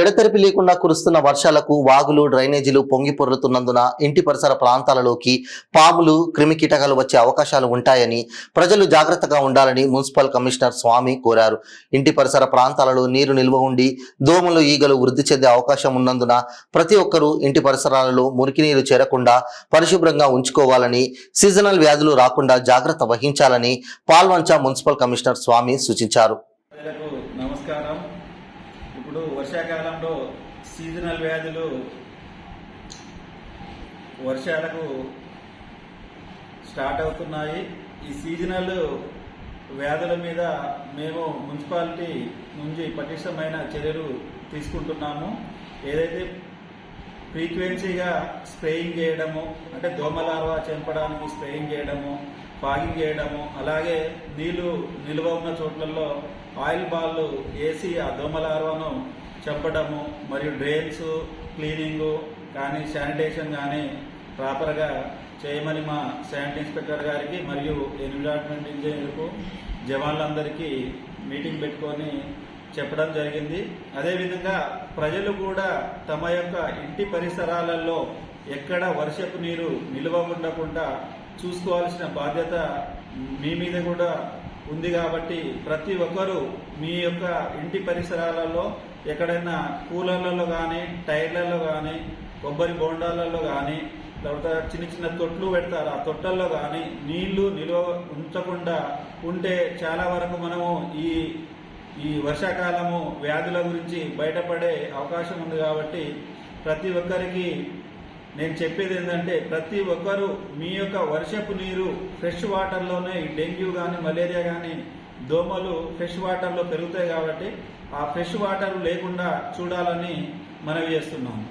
ఎడతెరిపి లేకుండా కురుస్తున్న వర్షాలకు వాగులు డ్రైనేజీలు పొంగి పొర్లుతున్నందున ఇంటి పరిసర ప్రాంతాలలోకి పాములు క్రిమికీటకాలు వచ్చే అవకాశాలు ఉంటాయని ప్రజలు జాగ్రత్తగా ఉండాలని మున్సిపల్ కమిషనర్ స్వామి కోరారు. ఇంటి పరిసర ప్రాంతాలలో నీరు నిల్వ ఉండి దోమలు ఈగలు వృద్ధి చెందే అవకాశం ఉన్నందున ప్రతి ఒక్కరూ ఇంటి పరిసరాలలో మురికి నీరు చేరకుండా పరిశుభ్రంగా ఉంచుకోవాలని, సీజనల్ వ్యాధులు రాకుండా జాగ్రత్త వహించాలని పాల్వంచ మున్సిపల్ కమిషనర్ స్వామి సూచించారు. నమస్కారం. ఇప్పుడు వర్షాకాలంలో సీజనల్ వ్యాధులు వర్షాలకు స్టార్ట్ అవుతున్నాయి. ఈ సీజనల్ వ్యాధుల మీద మేము మున్సిపాలిటీ నుంచి పటిష్టమైన చర్యలు తీసుకుంటున్నాము. ఏదైతే ఫ్రీక్వెన్సీగా స్ప్రేయింగ్ చేయడము, అంటే దోమలార్వా చంపడానికి స్ప్రేయింగ్ చేయడము, ఫాగింగ్ చేయడము, అలాగే నీళ్లు నిల్వ ఉన్న చోట్లలో ఆయిల్ బాల్లు వేసి ఆ దోమలార్వాను చంపడము, మరియు డ్రైన్స్ క్లీనింగు కానీ శానిటేషన్ కానీ ప్రాపర్గా చేయమని మా శానిటరీ ఇన్స్పెక్టర్ గారికి మరియు ఎన్విరాన్మెంట్ ఇంజనీర్కు జవాన్లందరికీ మీటింగ్ పెట్టుకొని చెప్పడం జరిగింది. అదేవిధంగా ప్రజలు కూడా తమ యొక్క ఇంటి పరిసరాలలో ఎక్కడ వర్షపు నీరు నిల్వ ఉండకుండా చూసుకోవాల్సిన బాధ్యత మీ మీద కూడా ఉంది. కాబట్టి ప్రతి ఒక్కరూ మీ యొక్క ఇంటి పరిసరాలలో ఎక్కడైనా కూలర్లలో కానీ, టైర్లలో కానీ, కొబ్బరి బోండాలలో కానీ, లేకపోతే చిన్న చిన్న తొట్లు పెడతారు, ఆ తొట్టల్లో కానీ నీళ్లు నిల్వ ఉంచకుండా ఉంటే చాలా వరకు మనము ఈ వర్షాకాలము వ్యాధుల గురించి బయటపడే అవకాశం ఉంది. కాబట్టి ప్రతి ఒక్కరికి నేను చెప్పేది ఏంటంటే, ప్రతి ఒక్కరూ మీ యొక్క వర్షపు నీరు ఫ్రెష్ వాటర్లోనే ఈ డెంగ్యూ కానీ, మలేరియా కానీ, దోమలు ఫ్రెష్ వాటర్లో పెరుగుతాయి. కాబట్టి ఆ ఫ్రెష్ వాటర్ లేకుండా చూడాలని మనవి చేస్తున్నాము.